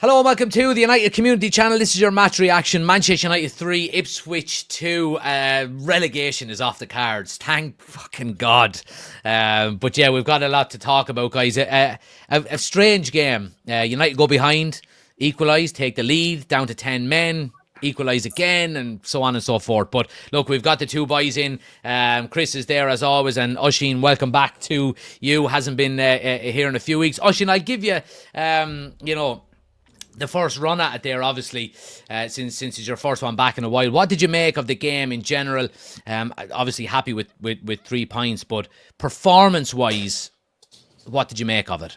Hello and welcome to the United Community Channel. This is your match reaction. Manchester United 3, Ipswich 2. Relegation is off the cards. Thank fucking God. But yeah, we've got a lot to talk about, guys. A strange game. United go behind, equalise, take the lead, down to 10 men, equalise again, and so on and so forth. But look, we've got the two boys in. Chris is there as always, and Oisín, welcome back to you. Hasn't been here in a few weeks. Oisín, I'll give you, the first run at it there, obviously, since it's your first one back in a while. What did you make of the game in general? Obviously happy with 3 points, but performance-wise, what did you make of it?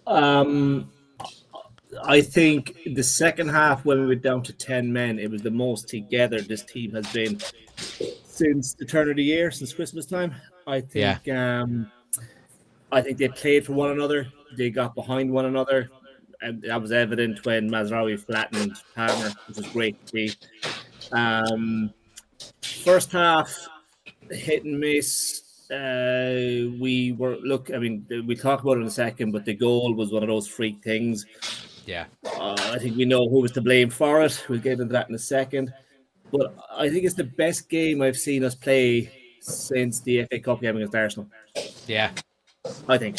I think the second half, when we were down to 10 men, it was the most together this team has been since the turn of the year, since Christmas time. I think they played for one another. They got behind one another. And that was evident when Mazraoui flattened Palmer, which was great to see. First half, hit and miss. We'll talk about it in a second, but the goal was one of those freak things. Yeah. I think we know who was to blame for it. We'll get into that in a second. But I think it's the best game I've seen us play since the FA Cup game against Arsenal. Yeah. I think.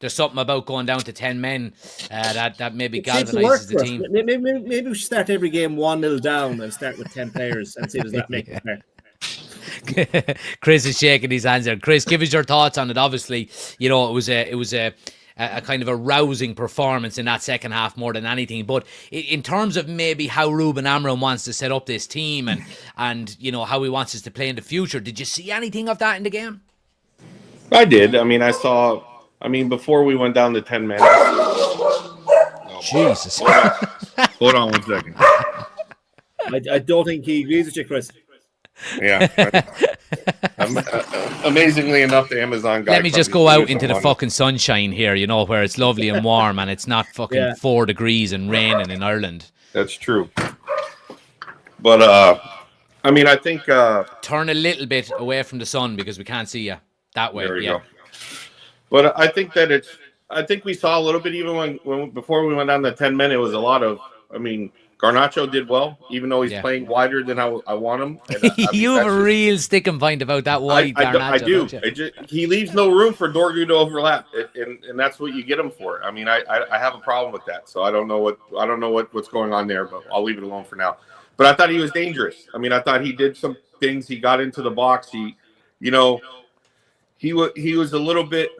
There's something about going down to 10 men that maybe galvanises the team. Maybe we should start every game 1-0 down and start with 10 players and see does that make it fair. Chris is shaking his hands there. Chris, give us your thoughts on it. Obviously, it was a kind of a rousing performance in that second half more than anything. But in terms of maybe how Ruben Amorim wants to set up this team and how he wants us to play in the future, did you see anything of that in the game? I did. Before we went down to 10 men. Jesus. Hold on 1 second. I don't think he agrees with you, Chris. Yeah. Amazingly enough, the Amazon guy. Let me just go out into the fucking sunshine here, where it's lovely and warm and it's not fucking 4 degrees and raining in Ireland. That's true. But, I think... turn a little bit away from the sun because we can't see you that way. There we go. But I think that I think we saw a little bit even when before we went down to 10 men, it was a lot of, Garnacho did well, even though he's playing wider than I want him. And, you have a real sticking point about that wide Garnacho. I do. He leaves no room for Dorgu to overlap, and that's what you get him for. I have a problem with that, so I don't know what's going on there, but I'll leave it alone for now. But I thought he was dangerous. I thought he did some things. He got into the box. He was a little bit.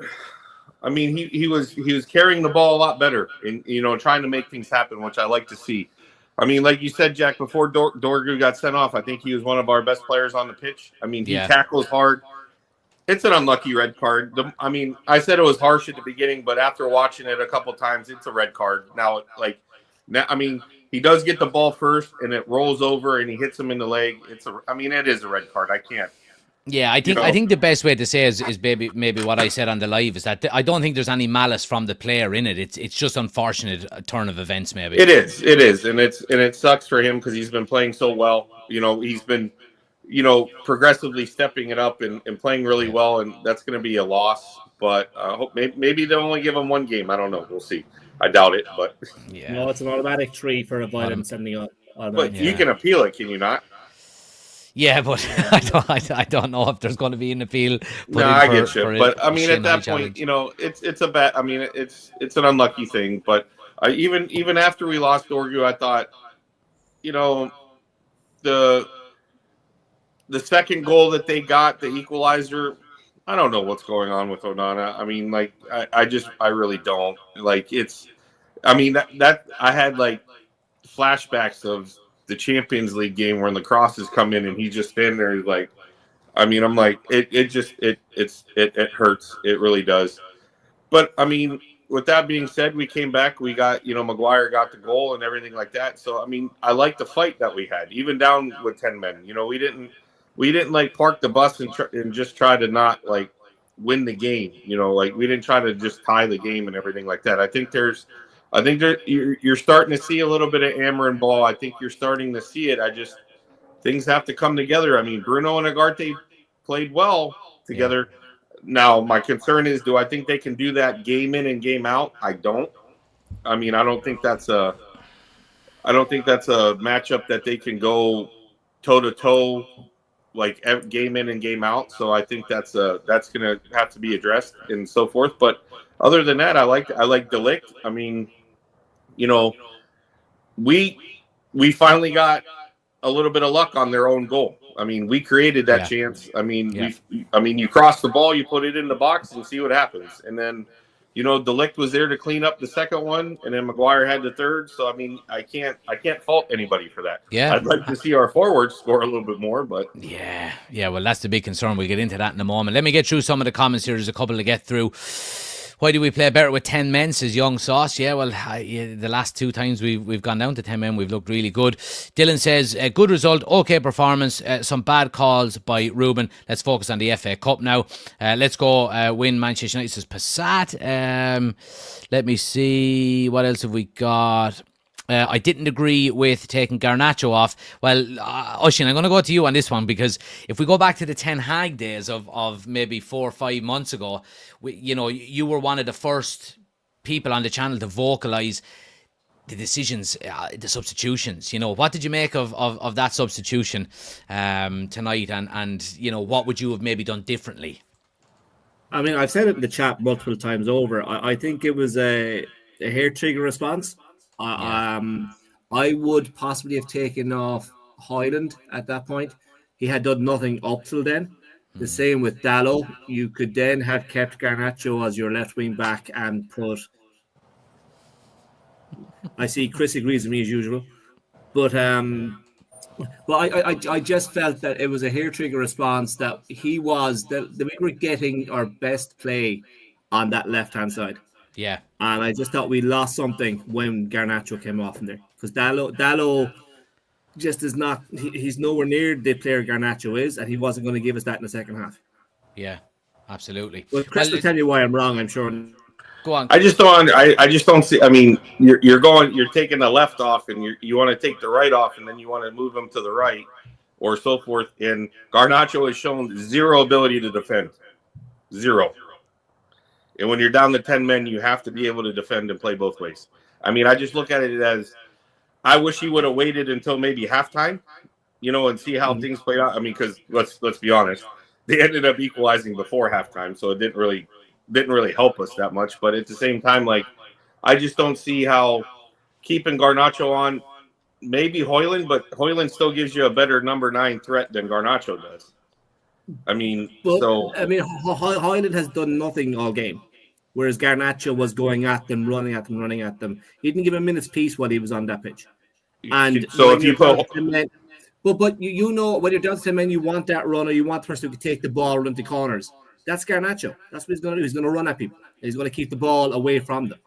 He was carrying the ball a lot better and trying to make things happen, which I like to see. Like you said, Jack, before Dorgu got sent off, I think he was one of our best players on the pitch. He tackles hard. It's an unlucky red card. I said it was harsh at the beginning, but after watching it a couple times, it's a red card. He does get the ball first and it rolls over and he hits him in the leg. It is a red card. I can't. Yeah, I think the best way to say is maybe what I said on the live is that I don't think there's any malice from the player in it. It's just unfortunate turn of events, maybe. It is, and it sucks for him because he's been playing so well. He's been, progressively stepping it up and playing really well, and that's going to be a loss. But hope maybe they'll only give him 1 game. I don't know. We'll see. I doubt it, but no, it's an automatic 3 for a violence sending out. But you can appeal it, can you not? Yeah, but I don't know if there's going to be an appeal. No, I get you. But at that point, it's a bad. It's an unlucky thing. But even after we lost Dorgu, I thought, the second goal that they got, the equalizer. I don't know what's going on with Onana. I really don't. I had flashbacks of the Champions League game when the crosses come in and he just standing there. He's like, I'm like, it hurts. It really does. But with that being said, we came back. We got, Maguire got the goal and everything like that. So I like the fight that we had, even down with 10 men. We didn't park the bus and just try to not win the game. We didn't try to just tie the game and everything like that. I think you're starting to see a little bit of Amorim ball. I think you're starting to see it. Things have to come together. Bruno and Ugarte played well together. Yeah. Now, my concern is, do I think they can do that game in and game out? I don't. I mean, I don't think that's a matchup that they can go toe to toe like game in and game out. So I think that's going to have to be addressed and so forth. But other than that, I like Delict. I mean, you know, we finally got a little bit of luck on their own goal. I mean, we created that chance. I mean, you cross the ball, you put it in the box, and see what happens. And then, Delict was there to clean up the second one, and then McGuire had the third. So I mean, I can't fault anybody for that. Yeah, I'd like to see our forwards score a little bit more, but yeah. Well, that's the big concern. We'll get into that in a moment. Let me get through some of the comments here. There's a couple to get through. Why do we play better with 10 men, says Young Sauce? Yeah, well, the last 2 times we've gone down to 10 men, we've looked really good. Dylan says, good result, okay performance, some bad calls by Ruben. Let's focus on the FA Cup now. Let's go win Manchester United, says Passat. Let me see, what else have we got? I didn't agree with taking Garnacho off. Well, Oisín, I'm going to go to you on this one, because if we go back to the Ten Hag days of maybe 4 or 5 months ago, you were one of the first people on the channel to vocalise the decisions, the substitutions. What did you make of that substitution tonight, and what would you have maybe done differently? I mean, I've said it in the chat multiple times over. I think it was a hair trigger response. I would possibly have taken off Hoyland at that point. He had done nothing up till then. The same with Dallo. You could then have kept Garnacho as your left wing back and put. I see Chris agrees with me as usual, but I just felt that it was a hair trigger response, that he was that we were getting our best play on that left hand side. Yeah. And I just thought we lost something when Garnacho came off in there, because Dallo just is not. He's nowhere near the player Garnacho is, and he wasn't going to give us that in the second half. Yeah, absolutely. Well, Chris will tell you why I'm wrong, I'm sure. Go on. I just don't see. I mean, you're taking the left off, and you want to take the right off, and then you want to move them to the right, or so forth. And Garnacho has shown zero ability to defend, zero. And when you're down to 10 men, you have to be able to defend and play both ways. I mean, I just look at it as, I wish he would have waited until maybe halftime, and see how things played out. I mean, because let's be honest, they ended up equalizing before halftime, so it didn't really help us that much. But at the same time, like, I just don't see how keeping Garnacho on, maybe Hoyland, but Hoyland still gives you a better number 9 threat than Garnacho does. I mean, Hoyland has done nothing all game, whereas Garnacho was going at them, running at them. He didn't give a minute's peace while he was on that pitch. And so if you put, but when you're down to 10 men, you want that runner, you want the person who can take the ball into corners. That's Garnacho. That's what he's going to do. He's going to run at people. He's going to keep the ball away from them.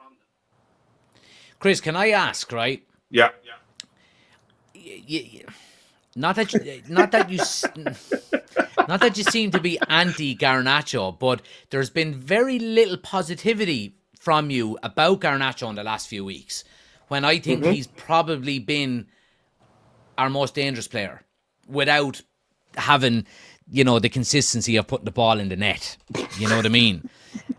Chris, can I ask, right? Yeah. Not that you seem to be anti-Garnacho, but there's been very little positivity from you about Garnacho in the last few weeks, when I think he's probably been our most dangerous player without having, the consistency of putting the ball in the net. You know what I mean?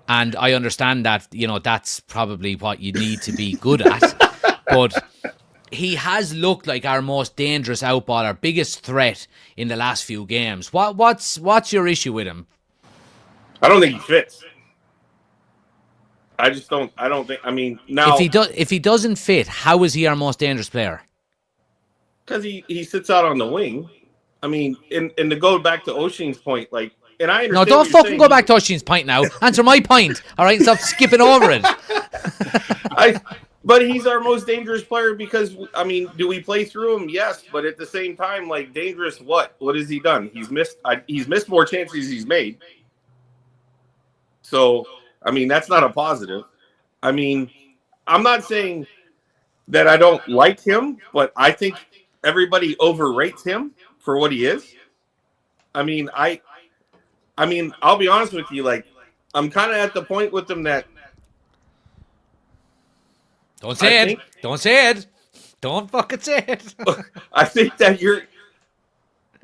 And I understand that, that's probably what you need to be good at. But he has looked like our most dangerous outball, our biggest threat in the last few games. What's your issue with him? I don't think he fits. I don't think. I mean, now if he doesn't fit, how is he our most dangerous player? Because he sits out on the wing. I mean, and to go back to Oisín's point, like, and I understand. No, don't fucking go back to Oisín's point now. Answer my point, all right? Stop skipping over it. But he's our most dangerous player because, I mean, do we play through him? Yes, but at the same time, like, dangerous what? What has he done? He's missed more chances he's made. So, I mean, that's not a positive. I mean, I'm not saying that I don't like him, but I think everybody overrates him for what he is. I mean, I'll be honest with you, like, I'm kind of at the point with him that Don't say it. Don't fucking say it. I think that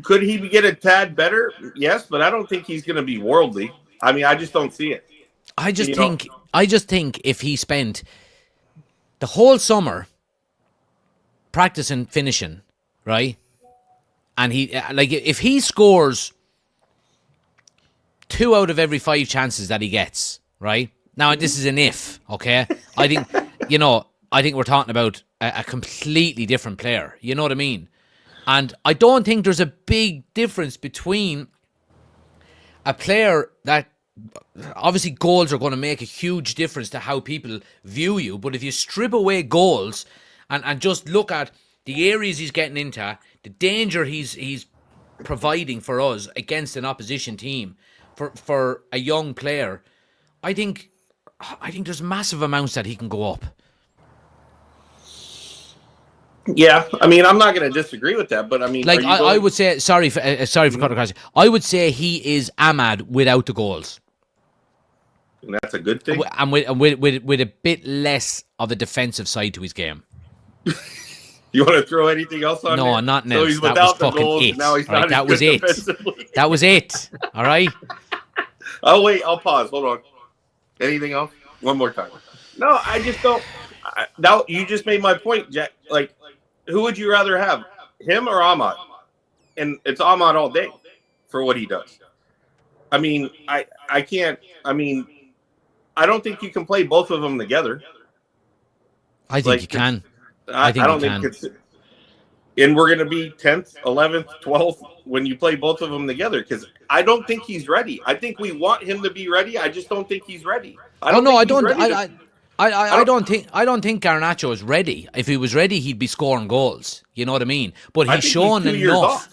could he get a tad better? Yes, but I don't think he's going to be worldly. I mean, I just don't see it. I just think if he spent the whole summer practicing finishing, right? And he like if he scores 2 out of every 5 chances that he gets, right? Now this is an if, okay? I think I think we're talking about a completely different player. You know what I mean? And I don't think there's a big difference between a player that obviously goals are going to make a huge difference to how people view you. But if you strip away goals and just look at the areas he's getting into, the danger he's providing for us against an opposition team for a young player, I think there's massive amounts that he can go up. Yeah, I mean, I'm not going to disagree with that, but I mean, like I would say, sorry for cutting across. I would say he is Ahmad without the goals, and that's a good thing. And with a bit less of a defensive side to his game. You want to throw anything else on? No, there? not now. So he's that without was the goals. it. Now he's right, not that was it. That was it. All right. Oh wait, I'll pause. Hold on. Anything else? One more time. No, I just don't. Now you just made my point, Jack. Like, who would you rather have, him or Ahmad? And it's Ahmad all day for what he does. I mean, I can't. I mean, I don't think you can play both of them together. I think you can. I don't think it's. And we're going to be 10th, 11th, 12th when you play both of them together, because I don't think he's ready. I think we want him to be ready. I just don't think he's ready. I don't think Garnacho is ready. If he was ready, he'd be scoring goals. You know what I mean? But he's shown enough.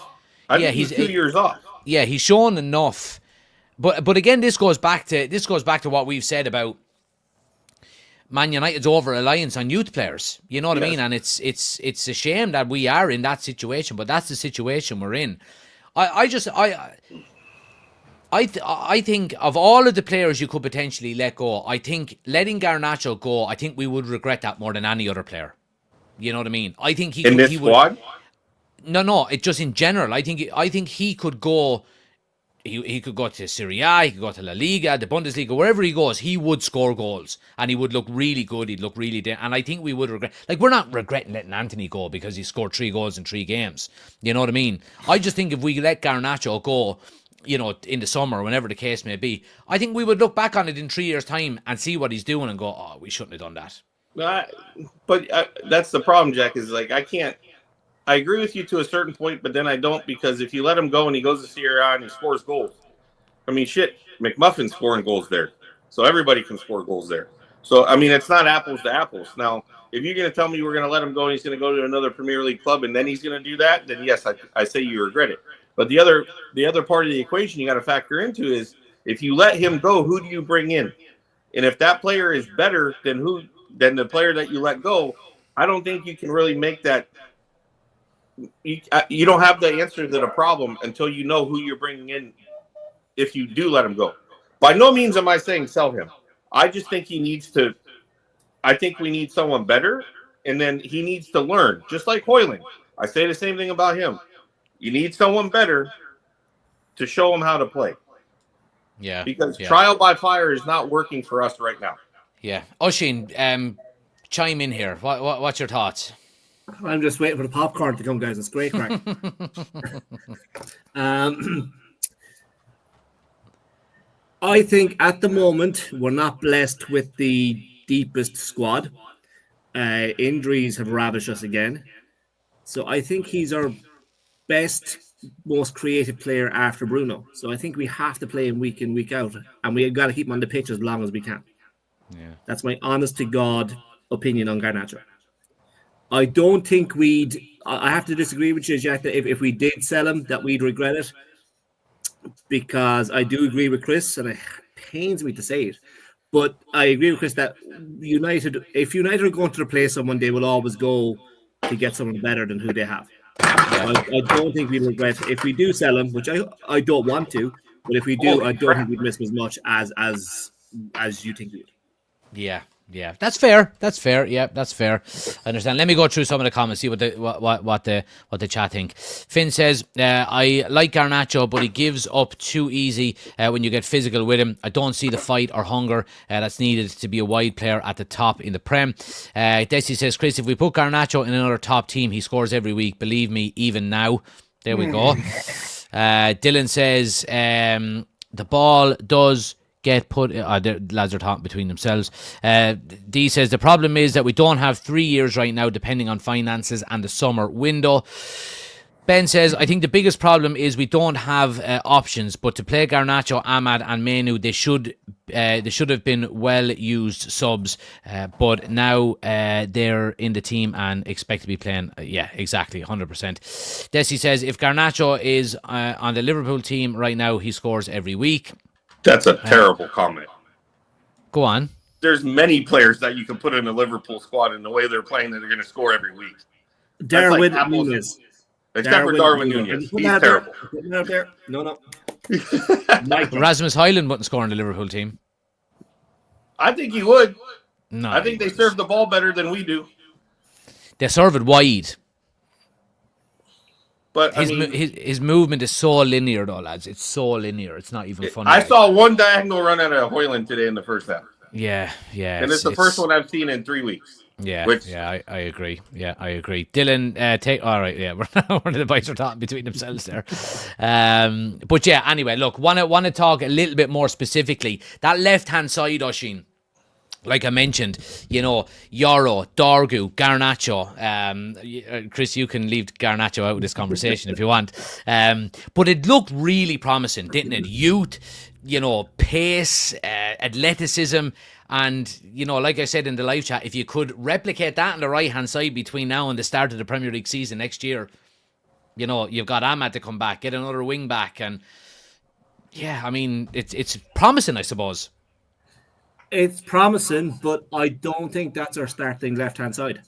He's 2 years off. Yeah, he's shown enough. But again, this goes back to what we've said about Man United's over-reliance on youth players. You know what I mean? And it's a shame that we are in that situation, but that's the situation we're in. I think of all of the players you could potentially let go, I think letting Garnacho go, I think we would regret that more than any other player. You know what I mean? I think he in this squad. No, it just in general. I think he could go. He could go to Serie A, he could go to La Liga, the Bundesliga, wherever he goes, he would score goals and he would look really good. He'd look really and I think we would regret. Like, we're not regretting letting Anthony go because he scored 3 goals in 3 games. You know what I mean? I just think if we let Garnacho go, you know, in the summer, whenever the case may be, I think we would look back on it in 3 years' time and see what he's doing and go, oh, we shouldn't have done that. But that's the problem, Jack, is like, I agree with you to a certain point, but then I don't, because if you let him go and he goes to Serie A and he scores goals, I mean, shit, McMuffin's scoring goals there. So everybody can score goals there. So, I mean, it's not apples to apples. Now, if you're going to tell me we're going to let him go and he's going to go to another Premier League club and then he's going to do that, then yes, I say you regret it. But the other part of the equation you got to factor into is, if you let him go, who do you bring in? And if that player is better than the player that you let go, I don't think you can really make that. You don't have the answer to the problem until you know who you're bringing in if you do let him go. By no means am I saying sell him. I just think he needs to – I think we need someone better, and then he needs to learn, just like Hoyland. I say the same thing about him. You need someone better to show him how to play. Yeah. Because trial by fire is not working for us right now. Yeah. Oisin, chime in here. What's your thoughts? I'm just waiting for the popcorn to come, guys. It's great crack. I think at the moment we're not blessed with the deepest squad. Injuries have ravished us again. So I think he's our best, most creative player after Bruno. So I think we have to play him week in, week out. And we've got to keep him on the pitch as long as we can. Yeah. That's my honest to God opinion on Garnacho. I don't think I have to disagree with you, Jack, that if we did sell him, that we'd regret it. Because I do agree with Chris, and it pains me to say it, but I agree with Chris that if United are going to replace someone, they will always go to get someone better than who they have. Yeah. I don't think we'll regret if we do sell him, which I don't want to, but if we do, I don't think we'd miss as much as you think we would. Yeah. Yeah, that's fair. That's fair. Yeah, that's fair. I understand. Let me go through some of the comments, see what the chat think. Finn says, I like Garnacho, but he gives up too easy when you get physical with him. I don't see the fight or hunger that's needed to be a wide player at the top in the Prem. Desi says, Chris, if we put Garnacho in another top team, he scores every week. Believe me, even now. There we go. Dylan says, the ball does get put. The lads are talking between themselves. D says the problem is that we don't have 3 years right now, depending on finances and the summer window. Ben says, I think the biggest problem is we don't have options, but to play Garnacho, Ahmad and Menu, they should have been well used subs, but now they're in the team and expect to be playing. Yeah, exactly, 100%. Desi says, if Garnacho is on the Liverpool team right now, he scores every week. That's a terrible comment. Go on. There's many players that you can put in the Liverpool squad, and the way they're playing, that they're going to score every week. Darwin Nunez. Except for Darwin Nunez. He's terrible. Out there. No. Rasmus Højlund wouldn't score on the Liverpool team. I think he would. No, I think they serve the ball better than we do. They serve it wide. But his movement is so linear, though, lads. It's so linear. It's not even funny. I saw one diagonal run out of Højlund today in the first half. Yeah. And it's the first one I've seen in 3 weeks. Yeah, I agree. Yeah, I agree. Dylan, take. All right, yeah, one of the boys are talking between themselves there. But yeah, anyway, look, want to talk a little bit more specifically. That left hand side, Oisín, like I mentioned, Yoro, Dorgu, Garnacho. Chris, you can leave Garnacho out of this conversation if you want. But it looked really promising, didn't it? Youth, pace, athleticism. And, like I said in the live chat, if you could replicate that on the right-hand side between now and the start of the Premier League season next year, you've got Ahmad to come back, get another wing back. And, yeah, I mean, it's promising, I suppose. It's promising, but I don't think that's our starting left-hand side.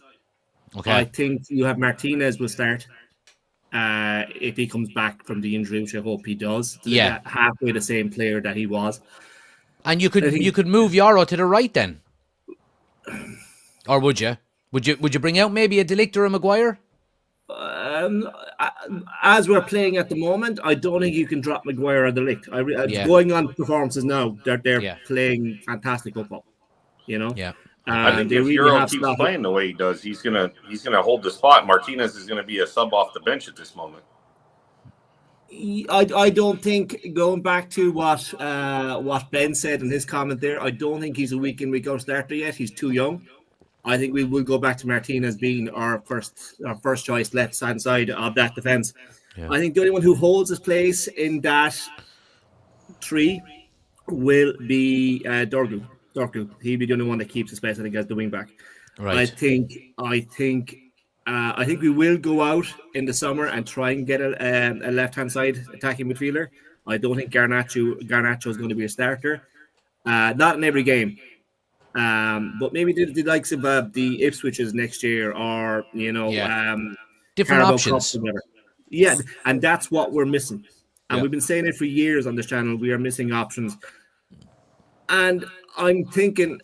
Okay. I think you have Martinez will start if he comes back from the injury, which I hope he does. Yeah. Halfway the same player that he was. And you could move Yoro to the right then, or would you? Would you bring out maybe a De Ligt or a Maguire? As we're playing at the moment, I don't think you can drop Maguire or De Ligt. Going on performances now, they're playing fantastic football. Yeah. I think if Euro keeps playing the way he does, he's gonna hold the spot. Martinez is gonna be a sub off the bench at this moment. I don't think, going back to what Ben said in his comment there, I don't think he's a week in, week out starter yet. He's too young. I think we will go back to Martinez being our first choice left hand side of that defence. Yeah. I think the only one who holds his place in that 3 will be Dorgu. He'll be the only one that keeps his place, I think, as the wing back. Right. I think we will go out in the summer and try and get a left-hand side attacking midfielder. I don't think Garnacho is going to be a starter. Not in every game. But maybe the likes of the Ipswiches next year, or, different options. Yeah, and that's what we're missing. And we've been saying it for years on this channel. We are missing options. And I'm thinking,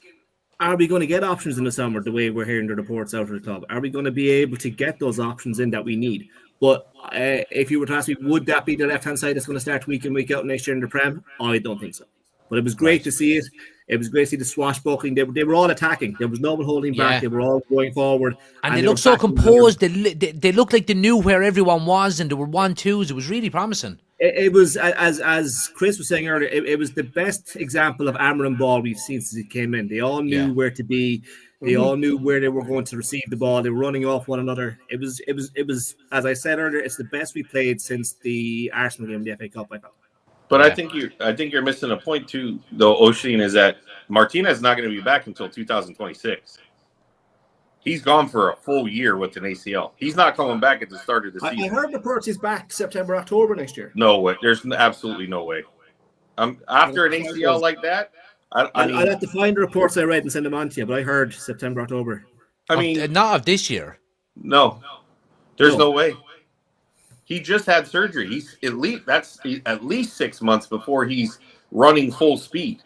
are we going to get options in the summer the way we're hearing the reports out of the club? Are we going to be able to get those options in that we need? But if you were to ask me, would that be the left-hand side that's going to start week in, week out next year in the Prem? I don't think so. But it was great to see it. It was great to see the swashbuckling. They were all attacking. There was no one holding back. They were all going forward. And they looked so composed. They looked like they knew where everyone was, and there were 1-2s. It was really promising. It was, as Chris was saying earlier, it was the best example of Amarin ball we've seen since it came in. They all knew where to be. They all knew where they were going to receive the ball. They were running off one another. It was, as I said earlier, it's the best we played since the Arsenal game in the FA Cup, I thought. But I think you're missing a point too, though, Oisín, is that Martinez is not going to be back until 2026. He's gone for a full year with an ACL. He's not coming back at the start of the season. I heard reports he's back September, October next year. No way. There's absolutely no way. After an ACL like that, I mean, I'd have to find the reports I read and send them on to you, but I heard September, October. I mean, not of this year. No, there's no way. He just had surgery. He's at least 6 months before he's running full speed.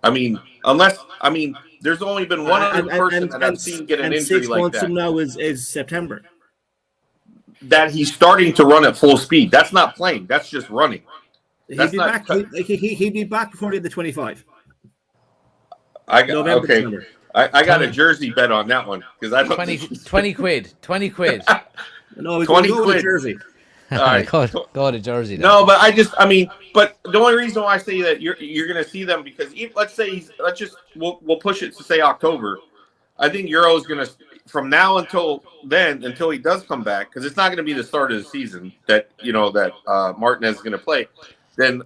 I mean, the There's only been one other person that I've seen get an injury 6 like months that. from now is September. That he's starting to run at full speed. That's not playing. That's just running. He'd be back. He'd be back before the 25. November, okay. December. I got a jersey bet on that one because I don't 20 quid. 20 quid. No, we 20 go quid. with jersey. All right. Go to Jersey. Then. No, but but the only reason why I say that you're going to see them because we'll push it to say October. I think Euro is going to from now until he does come back because it's not going to be the start of the season that Martinez is going to play. Then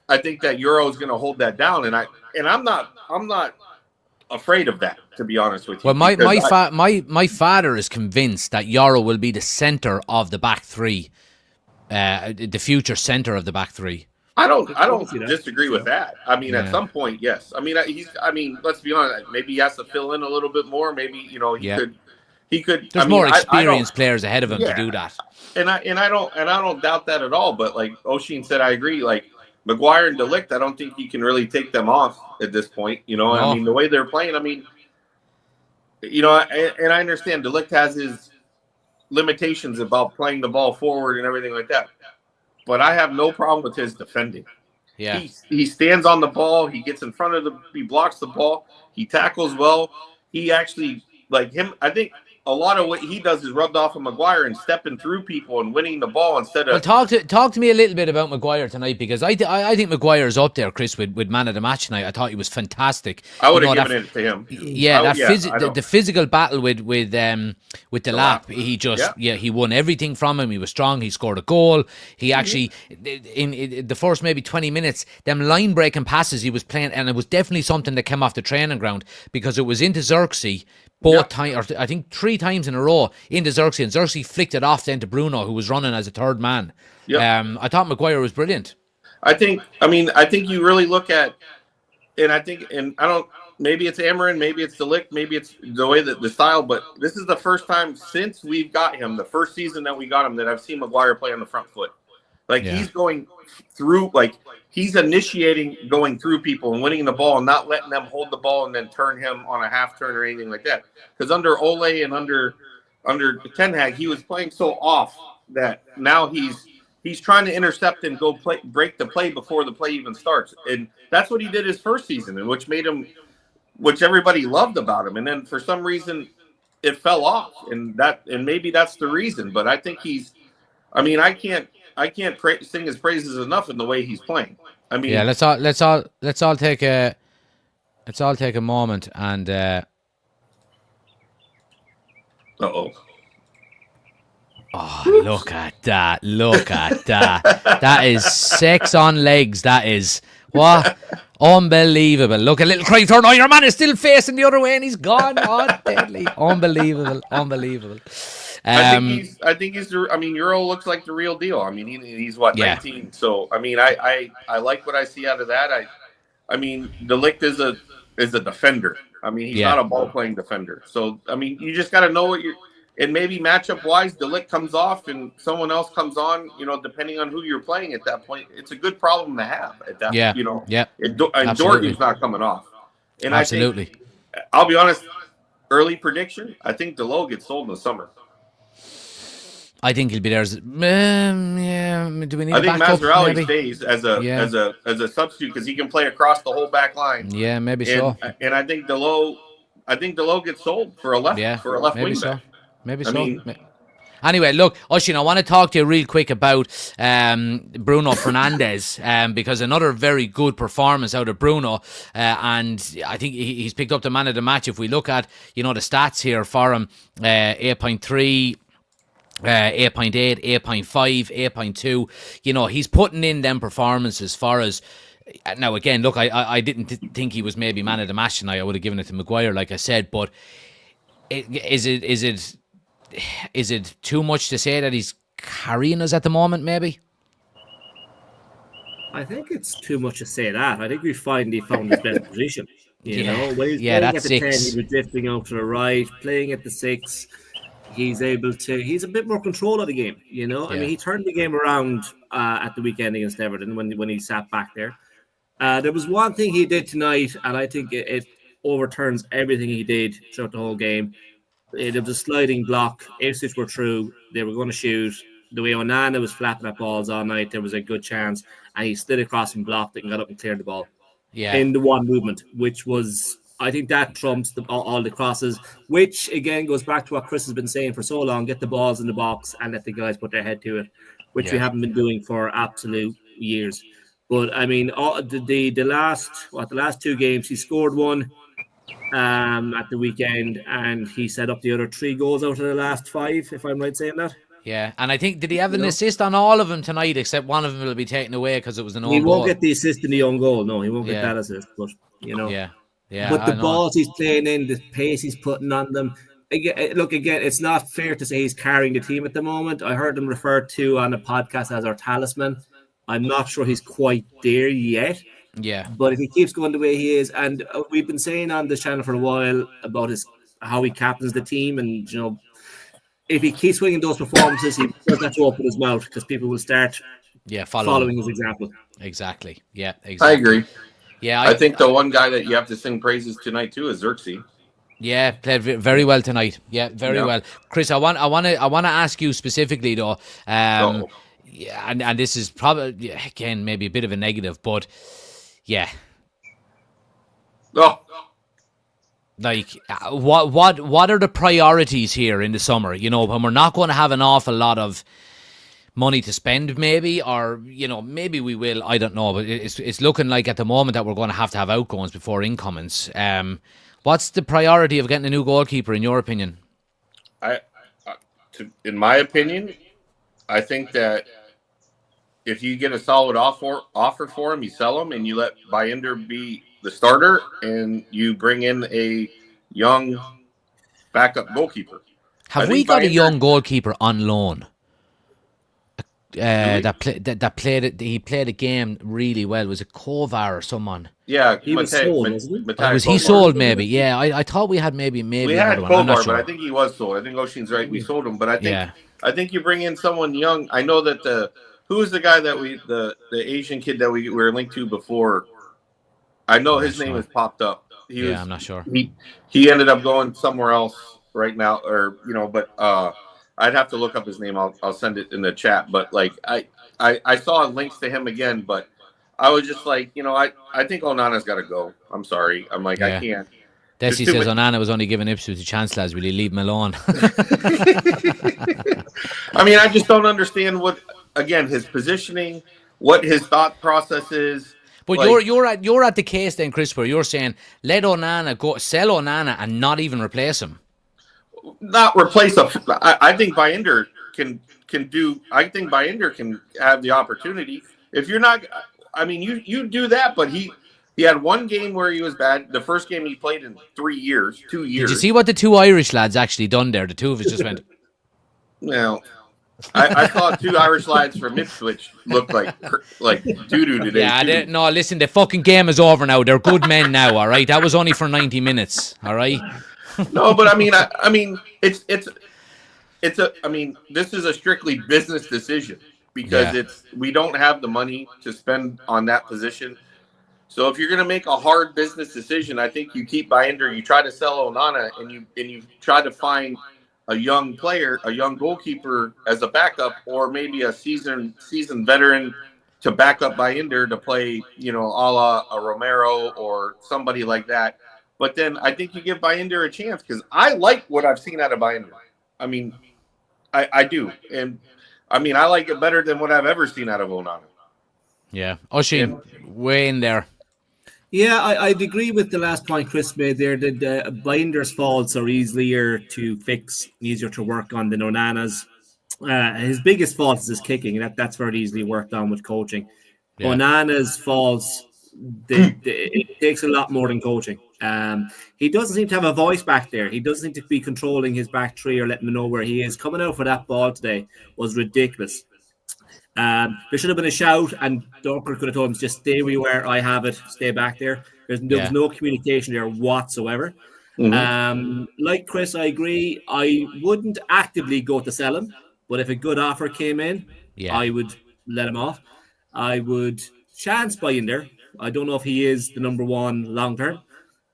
I think that Euro is going to hold that down, and I'm not afraid of that, to be honest with you. Well, my father is convinced that Euro will be the center of the back three, the future center of the back three. I don't disagree with that. I mean, at some point, yes. I mean, let's be honest. Maybe he has to fill in a little bit more. Maybe he could. There's more experienced players ahead of him to do that. And I don't doubt that at all. But like Oshin said, I agree. Like Maguire and De Ligt, I don't think you can really take them off at this point. No. I mean, the way they're playing. I mean, and I understand De Ligt has his limitations about playing the ball forward and everything like that. But I have no problem with his defending. Yeah, he stands on the ball. He gets in front of he blocks the ball. He tackles well. He actually I think a lot of what he does is rubbed off of Maguire and stepping through people and winning the ball instead of. Well, talk to me a little bit about Maguire tonight because I think Maguire is up there, Chris, with man of the match tonight. I thought he was fantastic. I would have given it to him. Yeah, the physical battle with the lap. He just he won everything from him. He was strong. He scored a goal. He actually in the first maybe 20 minutes, them line breaking passes he was playing, and it was definitely something that came off the training ground because it was into Xerxes. Both times, or I think 3 times in a row into Xerxes, and Xerxes flicked it off then to Bruno, who was running as a third man. Yep. I thought Maguire was brilliant. I think you really look at, and I don't, maybe it's Amarin, maybe it's De Ligt, maybe it's the way that the style, but this is the first time since we've got him, the first season that we got him, that I've seen Maguire play on the front foot. He's going through, he's initiating going through people and winning the ball and not letting them hold the ball and then turn him on a half turn or anything like that. Because under Ole and under Ten Hag, he was playing so off that now he's trying to intercept and break the play before the play even starts. And that's what he did his first season, and which everybody loved about him. And then for some reason it fell off, and maybe that's the reason. But I think I can't sing his praises enough in the way he's playing. I mean, yeah. Let's all take a moment and. Uh-oh. Oh, look at that! Look at that! That is sex on legs. That is what unbelievable. Look, a little crime turn. Oh, your man is still facing the other way, and he's gone. Oh, deadly! Unbelievable! I think he's. Euro looks like the real deal. I mean, he's what 19. So I mean, I like what I see out of that. De Ligt is a defender. I mean, he's not a ball playing defender. So I mean, you just got to know what you're. And maybe matchup wise, De Ligt comes off and someone else comes on. Depending on who you're playing at that point, it's a good problem to have at that. Yeah. And Doherty's not coming off. And absolutely. I think, I'll be honest. Early prediction: I think Delo gets sold in the summer. I think he'll be there. Do we need? I think Mazraoui stays as a substitute because he can play across the whole back line. Yeah, maybe so. And I think Delo gets sold for a left wing back. Maybe so. Anyway, look, Oshin, I want to talk to you real quick about Bruno Fernandes because another very good performance out of Bruno, and I think he's picked up the man of the match. If we look at the stats here for him, 8.3. 8.8, 8.5, 8.2. He's putting in them performances as far as. Now, again, look, I didn't think he was maybe man of the match tonight. I would have given it to Maguire, like I said. But is it too much to say that he's carrying us at the moment, maybe? I think it's too much to say that. I think we finally found his best position. When he was playing at the 10, he was drifting out to the right, playing at the 6. He's a bit more control of the game, I mean, he turned the game around at the weekend against Everton when he sat back there. There was one thing he did tonight, and I think overturns everything he did throughout the whole game. It was a sliding block. Ipswich were through. They were going to shoot. The way Onana was flapping at balls all night, there was a good chance. And he slid across and blocked it and got up and cleared the ball Yeah. in the one movement, which was, I think that trumps all the crosses, which again goes back to what Chris has been saying for so long: get the balls in the box and let the guys put their head to it, which we haven't been doing for absolute years. But I mean, the last 2 games, he scored one at the weekend, and he set up the other 3 goals out of the last 5, if I'm right saying that. Yeah, and I think, did he have an assist on all of them tonight, except one of them will be taken away because it was an own goal? He won't get the assist in the own goal. No, he won't get that assist. But, Yeah. But the balls he's playing in, the pace he's putting on them. Again, it's not fair to say he's carrying the team at the moment. I heard him referred to on a podcast as our talisman. I'm not sure he's quite there yet. Yeah. But if he keeps going the way he is, and we've been saying on this channel for a while about how he captains the team, and if he keeps winning those performances, he doesn't have to open his mouth because people will start following his example. Exactly. Yeah, exactly. I agree. Yeah, I think the one guy that you have to sing praises tonight too is Xerxes. Yeah, played very well tonight. Yeah, very well. Chris, I want to ask you specifically though. Yeah, and this is probably again maybe a bit of a negative, but yeah. Oh. Like, what are the priorities here in the summer? When we're not going to have an awful lot of money to spend, maybe, or maybe we will. I don't know, but it's looking like at the moment that we're going to have outgoings before incomings. What's the priority of getting a new goalkeeper, in your opinion? In my opinion, I think that if you get a solid offer for him, you sell him, and you let Binder be the starter, and you bring in a young backup goalkeeper. Have we got a young goalkeeper on loan? That played it. He played a game really well. Was it Kovar or someone? Yeah, he was sold, wasn't he? Was he sold? Maybe. Yeah, I thought we had maybe. We had Kovar, but I think he was sold. I think Ocean's right. We sold him, but I think you bring in someone young. I know that who was the guy that the Asian kid that we were linked to before. I know his name has popped up. I'm not sure. He ended up going somewhere else right now, or but I'd have to look up his name. I'll send it in the chat. But like I saw links to him again, but I was just like, I think Onana's got to go. I'm sorry. I'm like, I can't. Desi says Onana was only giving Ipswich a chance, lads. Will you leave him alone? I mean, I just don't understand his positioning, what his thought process is. But you're at the case then, Chris, where you're saying let Onana go, sell Onana, and not even replace him. Not replace him. I think Binder can do. I think Binder can have the opportunity. If you're not, I mean, you do that. But he had one game where he was bad. The first game he played in 2 years. Did you see what the 2 Irish lads actually done there? The 2 of us just went. No. I saw 2 Irish lads from Ipswich look like doo-doo today. Yeah, no, listen, the fucking game is over now. They're good men now, all right? That was only for 90 minutes, all right? No, but I mean, this is a strictly business decision because we don't have the money to spend on that position. So if you're going to make a hard business decision, I think you keep Binder, you try to sell Onana, and you try to find a young player, a young goalkeeper as a backup, or maybe a seasoned veteran to back up Binder to play, a la a Romero or somebody like that. But then I think you give Binder a chance because I like what I've seen out of Binder. I mean, I do. And I mean, I like it better than what I've ever seen out of Onana. Yeah. Oisin, way in there. Yeah, I'd agree with the last point Chris made there. The Binder's faults are easier to fix, easier to work on than Onana's. His biggest fault is his kicking. That's very easily worked on with coaching. Yeah. Onana's faults, it takes a lot more than coaching. He doesn't seem to have a voice back there. He doesn't seem to be controlling his back three or letting them know where he is. Coming out for that ball today was ridiculous. There should have been a shout, and Dorker could have told him, just stay where you are. I have it. Stay back there. There was no communication there whatsoever. Mm-hmm. Like Chris, I agree. I wouldn't actively go to sell him, but if a good offer came in, I would let him off. I would chance Binder. I don't know if he is the number one long term.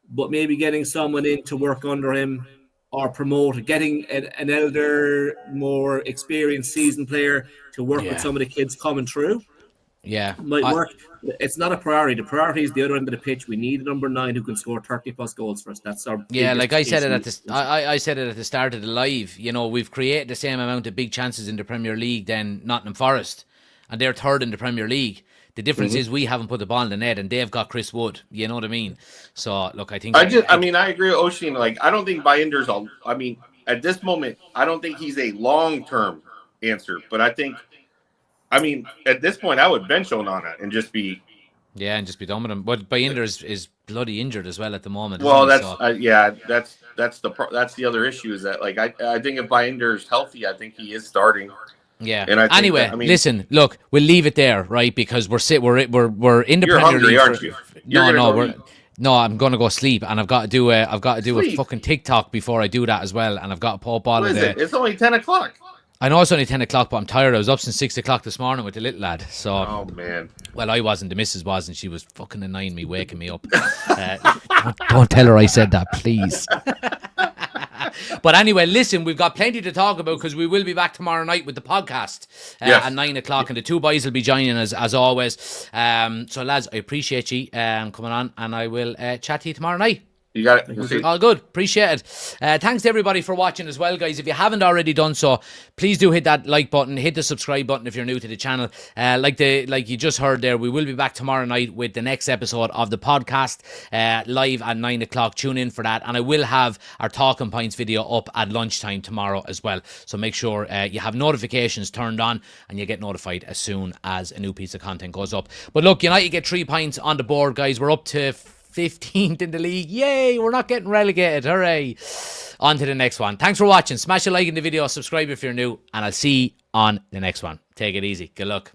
but maybe getting someone in to work under him or promote, getting an elder, more experienced seasoned player to work with some of the kids coming through. Yeah. Might work. It's not a priority. The priority is the other end of the pitch. We need a number 9 who can score 30+ goals for us. That's our like I said issue. I said it at the start of the live. You know, we've created the same amount of big chances in the Premier League than Nottingham Forest, and they're third in the Premier League. The difference is we haven't put the ball in the net, and they've got Chris Wood. You know what I mean? So look, I think I agree with Oisin. Like, I don't think Bayinder's at this moment, I don't think he's a long-term answer, but I think, at this point, I would bench Onana and just be done with him. But Bayinder is bloody injured as well at the moment. Well, that's the other issue is that, like, I think if Bayinder's healthy, I think he is starting. Yeah. And I think listen, look, we'll leave it there, right? Because we're in the You're Premier hungry, League. aren't you? No, I'm gonna go sleep, and I've got to do a fucking TikTok before I do that as well, and I've got to pop all of it. It's only 10 o'clock. I know it's only 10 o'clock, but I'm tired. I was up since 6 o'clock this morning with the little lad. So, oh man. Well, I wasn't. The missus was, and she was fucking annoying me, waking me up. Don't tell her I said that, please. But anyway, listen, we've got plenty to talk about because we will be back tomorrow night with the podcast at 9 o'clock, and the two boys will be joining us as always. So, lads, I appreciate you coming on, and I will chat to you tomorrow night. You got it. All good. Appreciate it. Thanks to everybody for watching as well, guys. If you haven't already done so, please do hit that like button, hit the subscribe button if you're new to the channel. Like you just heard there, we will be back tomorrow night with the next episode of the podcast live at 9 o'clock. Tune in for that. And I will have our Talking Pints video up at lunchtime tomorrow as well. So make sure you have notifications turned on and you get notified as soon as a new piece of content goes up. But look, United get 3 pints on the board, guys. We're up to 15th in the league. Yay, we're not getting relegated. Hooray. On to the next one. Thanks for watching. Smash a like in the video, subscribe if you're new, and I'll see you on the next one. Take it easy. Good luck.